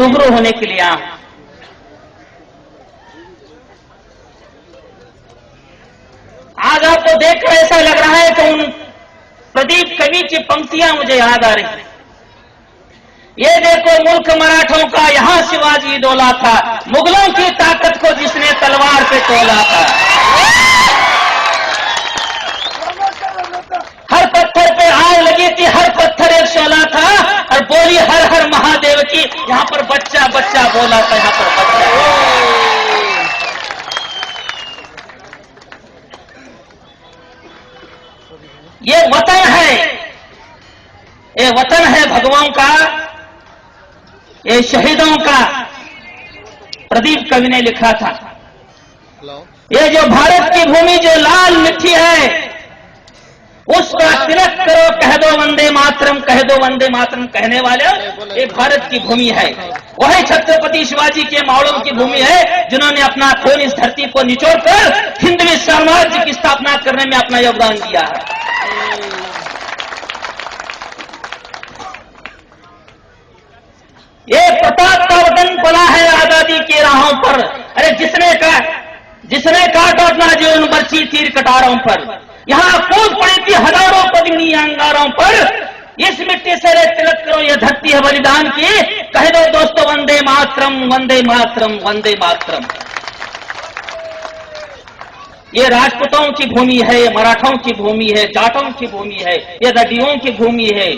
रूबरू होने के लिए आया। आज आपको देखकर ऐसा लग रहा है कि उन प्रदीप कवि की पंक्तियां मुझे याद आ रही हैं। ये देखो मुल्क मराठों का, यहां शिवाजी डोला था, मुगलों की ताकत को जिसने तलवार पे तोला था। हर पत्थर पे आग लगी थी, हर पत्थर एक शोला था, और बोली हर हर महादेव की, यहां पर बच्चा बच्चा बोला था, यहां पर बच्चा। ये वतन है, ये वतन है भगवान का, ये शहीदों का। प्रदीप कवि ने लिखा था, ये जो भारत की भूमि जो लाल मिट्टी है, उसका तिलक करो, कह दो वंदे मातरम, कह दो वंदे मातरम। कहने वाले ये भारत की भूमि है, वही छत्रपति शिवाजी के मावड़ों की भूमि है, जिन्होंने अपना खून इस धरती को निचोड़कर हिंदवी साम्राज्य की स्थापना करने में अपना योगदान दिया है। ये प्रताप का वतन पला है आजादी की राहों पर। अरे जिसने काटा अपना जीवन बरछी तीर कटारों पर, यहां कूद पड़ी थी हजारों पगनी अंगारों पर। इस मिट्टी से तिलक करो, ये धरती है बलिदान की, कह दो दोस्तों वंदे मातरम, वंदे मातरम, वंदे मातरम। ये राजपूतों की भूमि है, ये मराठों की भूमि है, जाटों की भूमि है, ये दडियों की भूमि है,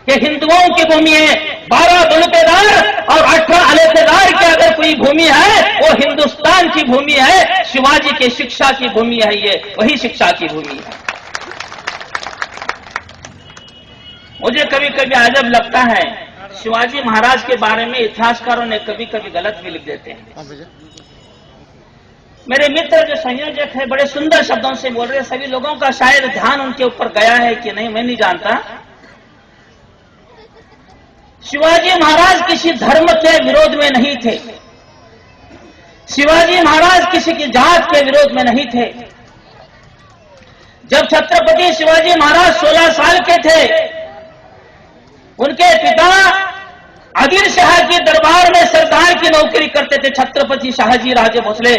ये हिंदुओं की भूमि है। 12 बलूतेदार और 18 अलेतेदार की अगर कोई भूमि है, वो हिंदुस्तान की भूमि है। शिवाजी की शिक्षा की भूमि है, ये वही शिक्षा की भूमि है। मुझे कभी कभी अजब लगता है, शिवाजी महाराज के बारे में इतिहासकारों ने कभी कभी गलत भी लिख देते हैं। मेरे मित्र जो संयोजक है बड़े सुंदर शब्दों से बोल रहे, सभी लोगों का शायद ध्यान उनके ऊपर गया है कि नहीं मैं नहीं जानता। शिवाजी महाराज किसी धर्म के विरोध में नहीं थे, शिवाजी महाराज किसी की जात के विरोध में नहीं थे। जब छत्रपति शिवाजी महाराज 16 साल के थे, उनके पिता आदिल शाह के दरबार में सरदार की नौकरी करते थे, छत्रपति शाहजी राजे भोसले।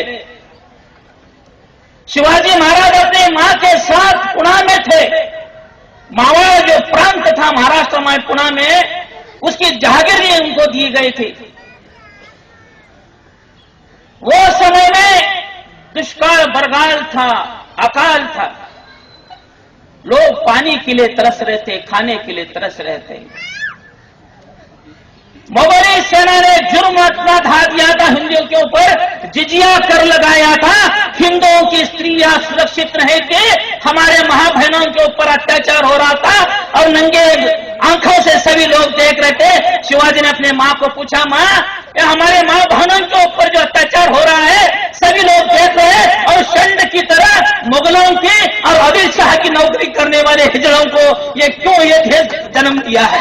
शिवाजी महाराज अपने मां के साथ पुणे में थे। मावाड़ जो प्रांत था महाराष्ट्र में, पुणे में, उसकी जागीर उनको दी गई थी। वो समय में दुष्काल बरगाल था, अकाल था, लोग पानी के लिए तरस रहे थे, खाने के लिए तरस रहे थे। मुगली सेना ने जुर्म इतना ढा दिया था हिंदुओं के ऊपर, जिजिया कर लगाया था, हिंदुओं की स्त्रियां सुरक्षित नहीं थी, हमारे महाबहनों के ऊपर अत्याचार हो रहा था और नंगे आंखों से सभी लोग देख रहे थे। शिवाजी ने अपने मां को पूछा, मां ये हमारे मां बहनों के ऊपर जो अत्याचार हो रहा है सभी लोग देख रहे हैं, और षंड की तरह मुगलों की और आदिल शाह की नौकरी करने वाले हिजड़ों को ये क्यों ये देश जन्म दिया है।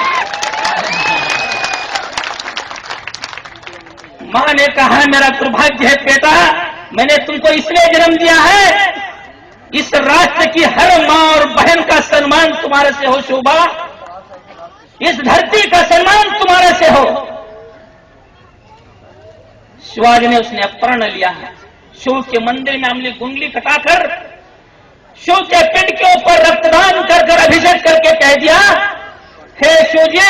मां ने कहा, मेरा दुर्भाग्य है बेटा, मैंने तुमको इसलिए जन्म दिया है, इस राष्ट्र की हर मां और बहन का सम्मान तुम्हारे से हो शोभा, इस धरती का सम्मान तुम्हारे से हो। शिवाजी ने उसने प्रण लिया है। शिव के मंदिर में अमली गुंगली कटाकर शिव के पिंड के ऊपर रक्तदान कर अभिषेक करके कह दिया, हे शिव जी,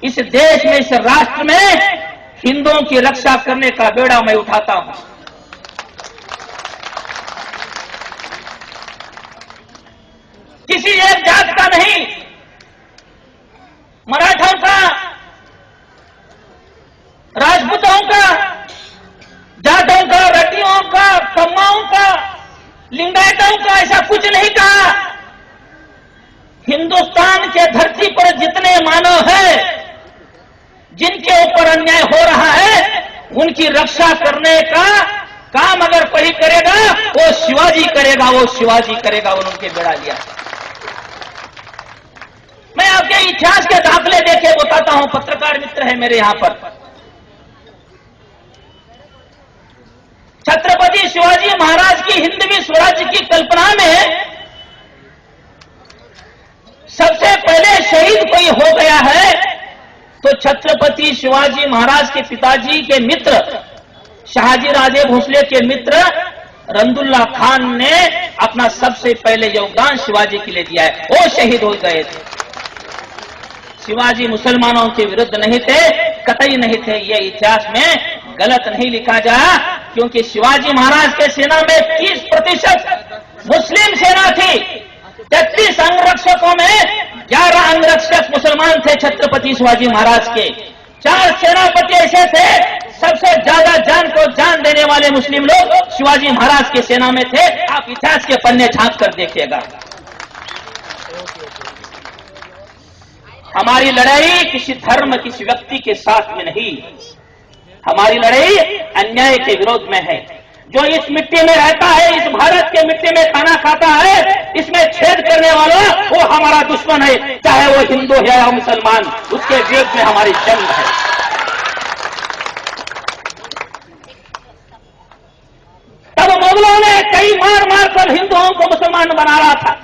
इस देश में, इस राष्ट्र में हिंदुओं की रक्षा करने का बेड़ा मैं उठाता हूं। किसी एक जात का नहीं, मराठों का, राजपूतों का, जाटों का, रटियों का, कम्माओं का, लिंगायतों का, ऐसा कुछ नहीं कहा। हिंदुस्तान के धरती पर जितने मानव हैं, जिनके ऊपर अन्याय हो रहा है, उनकी रक्षा करने का काम अगर कोई करेगा वो शिवाजी करेगा, वो शिवाजी करेगा। उन्होंने बेड़ा लिया। मैं आपके इतिहास के दाखले देके बताता हूं, पत्रकार मित्र है मेरे यहां पर। छत्रपति शिवाजी महाराज की हिंदवी स्वराज्य की कल्पना में सबसे पहले शहीद कोई हो गया है तो छत्रपति शिवाजी महाराज के पिताजी के मित्र, शहाजी राजे भोसले के मित्र रंदुल्ला खान ने अपना सबसे पहले योगदान शिवाजी के लिए दिया है। वो शहीद हो गए थे। शिवाजी मुसलमानों के विरुद्ध नहीं थे, कतई नहीं थे। ये इतिहास में गलत नहीं लिखा जा, क्योंकि शिवाजी महाराज के सेना में 30% मुस्लिम सेना थी। 33 अंगरक्षकों में 11 अंगरक्षक मुसलमान थे छत्रपति शिवाजी महाराज के। 4 सेनापति ऐसे थे, सबसे ज्यादा जान को जान देने वाले मुस्लिम लोग शिवाजी महाराज के सेना में थे। आप इतिहास के पन्ने झांक कर देखिएगा। हमारी लड़ाई किसी धर्म, किसी व्यक्ति के साथ में नहीं, हमारी लड़ाई अन्याय के विरोध में है। जो इस मिट्टी में रहता है, इस भारत के मिट्टी में खाना खाता है, इसमें छेद करने वाला वो हमारा दुश्मन है, चाहे वो हिंदू है या मुसलमान, उसके विरोध में हमारी जंग है। तब मुगलों ने कई मार मार कर हिंदुओं को मुसलमान बना रहा था।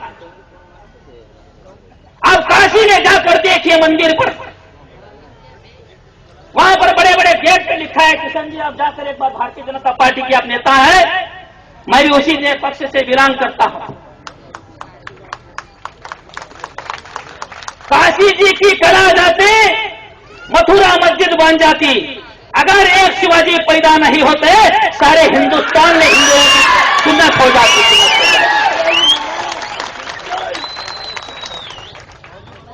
आप काशी में जाकर देखिए मंदिर पर, वहां पर बड़े बड़े गेट पे लिखा है, किशन जी आप जाकर एक बार, भारतीय जनता पार्टी की आप नेता है, मैं भी उसी ने पक्ष से बिलोंग करता हूं। काशी जी की कला जाती, मथुरा मस्जिद बन जाती। अगर एक शिवाजी पैदा नहीं होते, सारे हिंदुस्तान में हिंदुओं की सुन्नत हो जाती।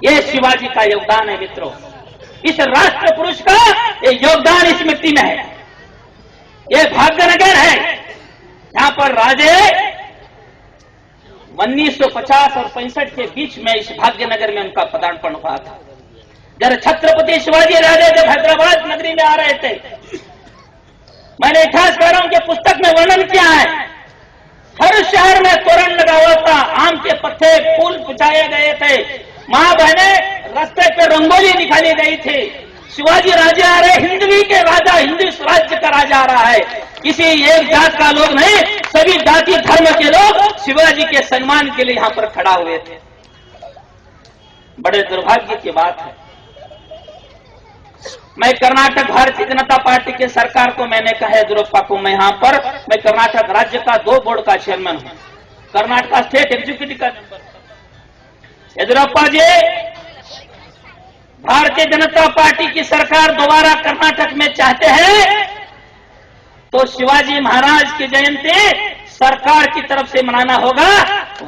ये शिवाजी का योगदान है मित्रों। इस राष्ट्र पुरुष का ये योगदान इस मिट्टी में है। ये भाग्यनगर है, यहां पर राजे 1950 और 65 के बीच में इस भाग्यनगर में उनका पदार्पण हुआ था। जब छत्रपति शिवाजी राजे जब हैदराबाद नगरी में आ रहे थे, मैंने इतिहास कह रहा हूं कि पुस्तक में वर्णन किया है, हर शहर में तोरण लगा हुआ था, आम के पत्ते फूल पुचाए गए थे, मां बहने रास्ते पे रंगोली निकाली गई थी। शिवाजी राजे आ रहे, हिंदवी के राजा, हिंदू स्वराज्य का राजा आ रहा है। किसी एक जात का लोग नहीं, सभी जाति धर्म के लोग शिवाजी के सम्मान के लिए यहां पर खड़ा हुए थे। बड़े दुर्भाग्य की बात है, मैं कर्नाटक भारतीय जनता पार्टी के सरकार को मैंने कहा, येदियुरप्पा को, मैं यहां पर, मैं कर्नाटक राज्य का 2 बोर्ड का चेयरमैन हूं, कर्नाटक स्टेट एग्जीक्यूटिव का मेंबर। येदियुरप्पा जी, भारतीय जनता पार्टी की सरकार दोबारा कर्नाटक में चाहते हैं तो शिवाजी महाराज की जयंती सरकार की तरफ से मनाना होगा,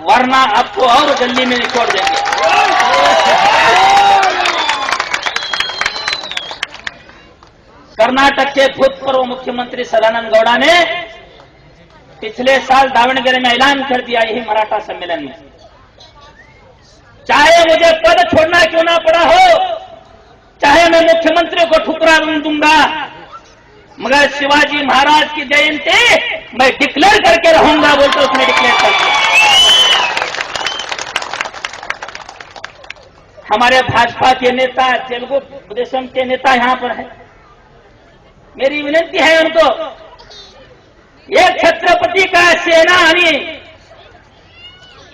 वरना आपको और दिल्ली में छोड़ देंगे। कर्नाटक के भूतपूर्व मुख्यमंत्री सदानंद गौड़ा ने पिछले साल दावणगेरे में ऐलान कर दिया, यही मराठा सम्मेलन में, चाहे मुझे पद छोड़ना क्यों ना पड़ा हो, चाहे मैं मुख्यमंत्री को ठुकरा दूंगा, मगर शिवाजी महाराज की जयंती मैं डिक्लेयर करके रहूंगा, बोलते उसने डिक्लेयर कर दिया। हमारे भाजपा के नेता, तेलुगु देशम के नेता यहां पर हैं, मेरी विनती है उनको, एक छत्रपति का सेनानी,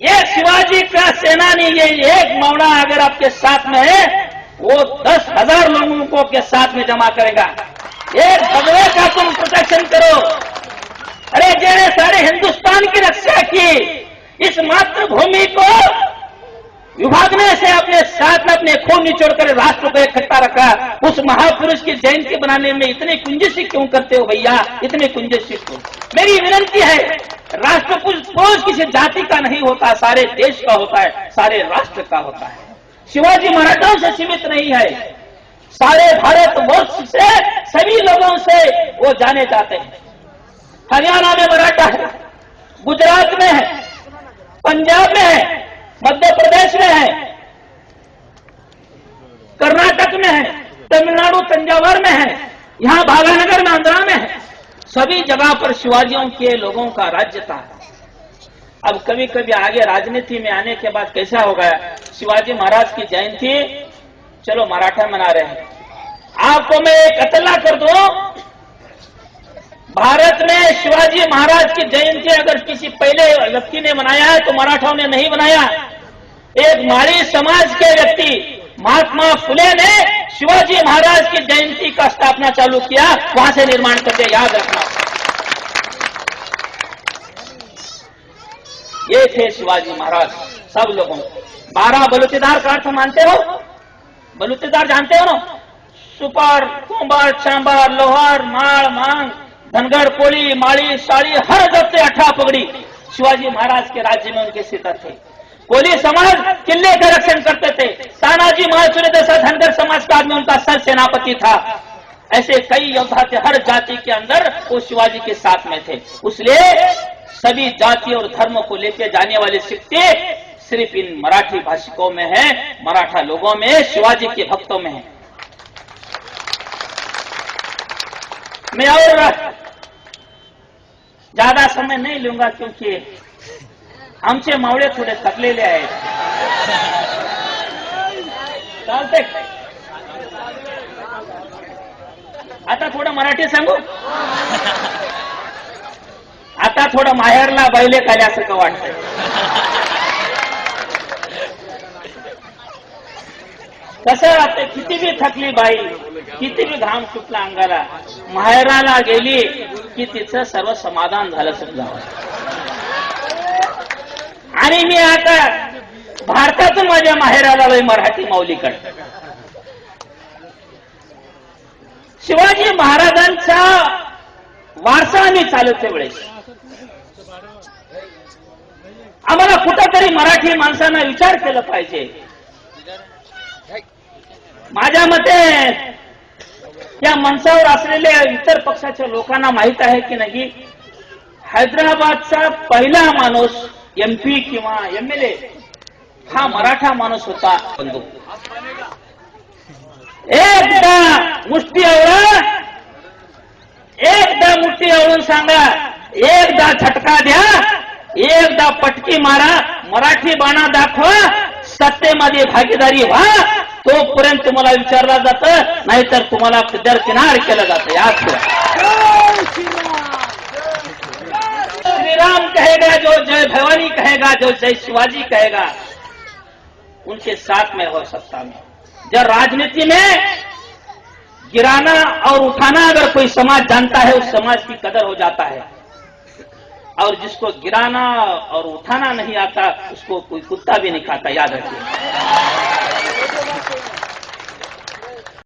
एक शिवाजी का सेनानी, ये एक मौना अगर आपके साथ में है, वो 10,000 लोगों को के साथ में जमा करेगा। एक भगवे का तुम प्रोटेक्शन करो। अरे जिन्हें सारे हिंदुस्तान की रक्षा की, इस मातृभूमि को विभागने से अपने साथ में अपने खून निचोड़कर राष्ट्र को इकट्ठा रखा, उस महापुरुष की जयंती बनाने में इतनी कुंजसी क्यों करते हो भैया, इतनी कुंजसी क्यों? मेरी विनती है, राष्ट्र पुरुष किसी जाति का नहीं होता, सारे देश का होता है, सारे राष्ट्र का होता है। शिवाजी मराठाओं से सीमित नहीं है, सारे भारतवर्ष से सभी लोगों से वो जाने जाते हैं। हरियाणा में मराठा है, गुजरात में है, पंजाब में है, मध्य प्रदेश में है, कर्नाटक में है, तमिलनाडु तंजावर में है, यहां भागनगर में, आंध्रा में है, सभी जगह पर शिवाजियों के लोगों का राज्य था। अब कभी कभी आगे राजनीति में आने के बाद कैसा हो गया, शिवाजी महाराज की जयंती चलो मराठा मना रहे हैं। आपको मैं एक अतला कर दूं, भारत में शिवाजी महाराज की जयंती अगर किसी पहले व्यक्ति ने मनाया है तो मराठाओं ने नहीं बनाया। एक माड़ी समाज के व्यक्ति महात्मा फुले ने शिवाजी महाराज की जयंती का स्थापना चालू किया, वहां से निर्माण कर दिया, याद रखना। ये थे शिवाजी महाराज सब लोगों को। 12 बलुतेदार का अर्थ मानते हो? बलुतेदार जानते हो ना? सुपर, कुंभार, चांबार, लोहार, माड़, मांग, धनगर, कोली, माड़ी, साड़ी, हर जब से 18 पगड़ी शिवाजी महाराज के राज्य में उनके सिर थे। कोली समाज किले का रक्षण करते थे। तानाजी महासुर जैसा धनगर समाज का आदमी उनका सर सेनापति था। ऐसे कई योद्धा थे, हर जाति के अंदर वो शिवाजी के साथ में थे। इसलिए सभी जाति और धर्मों को लेकर जाने वाली शक्ति सिर्फ इन मराठी भाषिकों में है, मराठा लोगों में, शिवाजी के भक्तों में है। मैं और ज्यादा समय नहीं लूंगा क्योंकि आमचे मावळे थोडे थकलेले आहेत। चालते आता थोडं मराठी सांगू? आता थोडं माहेरला बैले काल्यासारखं वाटतंय। कसं राहते, किती बी थकली बाई, किती बी घाम सुटला अंगाला, माहेराला गेली की तिचं सर्व समाधान झालं सुद्धा। आणि मी आता भारतातून माझ्या माहेराला आलोय, मराठी माऊलीकडे। शिवाजी महाराजांचा वारसा आम्ही चालवते वेळेस आम्हाला कुठंतरी मराठी माणसांना विचार केला पाहिजे। माझ्या मते या मंचावर असलेल्या इतर पक्षाच्या लोकांना माहित आहे की नाही, हैदराबादचा पहिला माणूस MP किंवा MLA हा मराठा माणूस होता। बंधू, एकदा मुष्टी आवळा, एकदा मुठ्ठी आवळून सांगा, एकदा झटका द्या, एकदा पटकी मारा, मराठी बाणा दाखवा, सत्तेमध्ये भागीदारी व्हा, तोपर्यंत तुम्हाला विचारलं जातं, नाहीतर तुम्हाला दरकिनार केलं जातं। याद ठेवा। श्री राम कहेगा जो जय भवानी कहेगा, जो जय शिवाजी कहेगा, उनके साथ में हो सकता में। जब राजनीति में गिराना और उठाना अगर कोई समाज जानता है, उस समाज की कदर हो जाता है, और जिसको गिराना और उठाना नहीं आता उसको कोई कुत्ता भी नहीं खाता। याद रखिए।